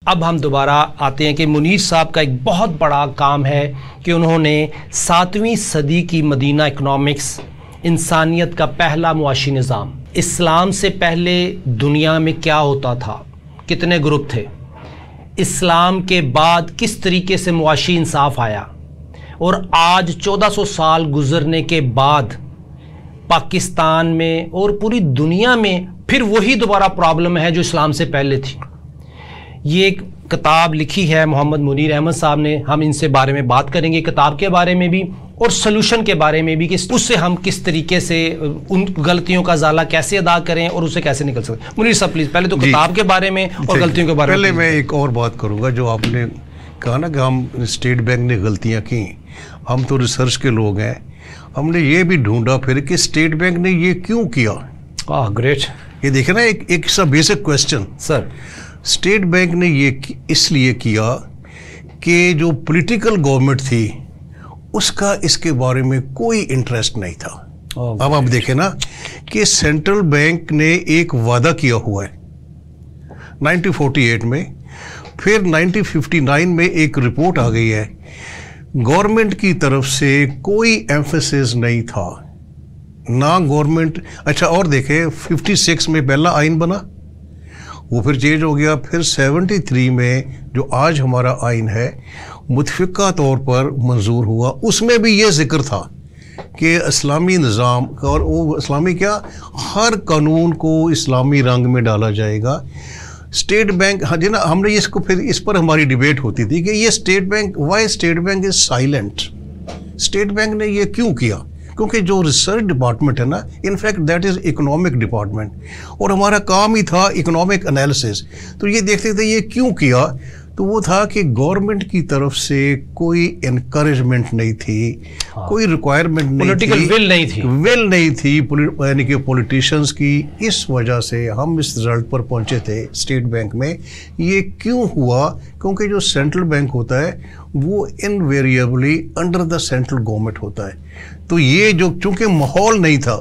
اب ہم دوبارہ آتے ہیں کہ منیر صاحب کا ایک بہت بڑا کام ہے کہ انہوں نے 7ویں صدی کی مدینہ اکنامکس، انسانیت کا پہلا معاشی نظام، اسلام سے پہلے دنیا میں کیا ہوتا تھا، کتنے گروپ تھے، اسلام کے بعد کس طریقے سے معاشی انصاف آیا، اور آج 1400 سال گزرنے کے بعد پاکستان میں اور پوری دنیا میں پھر وہی دوبارہ پرابلم ہے جو اسلام سے پہلے تھی۔ یہ ایک کتاب لکھی ہے محمد منیر احمد صاحب نے، ہم ان سے بارے میں بات کریں گے، کتاب کے بارے میں بھی اور سلوشن کے بارے میں بھی کہ اس سے ہم کس طریقے سے ان غلطیوں کا ازالہ کیسے ادا کریں اور اسے کیسے نکل سکتے ہیں۔ منیر صاحب پلیز پہلے تو کتاب کے بارے میں اور غلطیوں کے بارے میں۔ پہلے میں ایک اور بات کروں گا، جو آپ نے کہا نا کہ ہم اسٹیٹ بینک نے غلطیاں کی، ہم تو ریسرچ کے لوگ ہیں، ہم نے یہ بھی ڈھونڈا پھر کہ اسٹیٹ بینک نے یہ کیوں کیا۔ گریٹ، یہ دیکھیں نا ایک سا بیسک کویسچن سر۔ اسٹیٹ بینک نے یہ اس لیے کیا کہ جو پولیٹیکل گورنمنٹ تھی اس کا اس کے بارے میں کوئی انٹرسٹ نہیں تھا۔ اب آپ دیکھیں نا کہ سینٹرل بینک نے ایک وعدہ کیا ہوا ہے 1948 میں، پھر 1959 میں ایک رپورٹ آ گئی ہے، گورنمنٹ کی طرف سے کوئی ایمفیسس نہیں تھا، نہ گورنمنٹ۔ اچھا اور دیکھیں 56 میں پہلا آئین بنا، وہ پھر چینج ہو گیا، پھر 73 میں جو آج ہمارا آئین ہے متفقہ طور پر منظور ہوا، اس میں بھی یہ ذکر تھا کہ اسلامی نظام، اور وہ اسلامی کیا، ہر قانون کو اسلامی رنگ میں ڈالا جائے گا۔ اسٹیٹ بینک جی نا، ہم نے اس کو پھر اس پر ہماری ڈیبیٹ ہوتی تھی کہ یہ State Bank, why State Bank is silent, State Bank نے یہ کیوں کیا؟ کیونکہ جو ریسرچ ڈپارٹمنٹ ہے نا، in fact that is economic department, اور ہمارا کام ہی تھا اکنامک انالیسس، تو یہ دیکھتے تھے یہ کیوں کیا، تو وہ تھا کہ گورنمنٹ کی طرف سے کوئی انکریجمنٹ نہیں تھی، کوئی ریکوائرمنٹ نہیں تھی، پولیٹیکل ول نہیں تھی یعنی کہ پولیٹیشینز کی۔ اس وجہ سے ہم اس رزلٹ پر پہنچے تھے اسٹیٹ بینک میں۔ یہ کیوں ہوا؟ کیونکہ جو سینٹرل بینک ہوتا ہے وہ invariably under the central government ہوتا ہے، تو یہ جو چونکہ ماحول نہیں تھا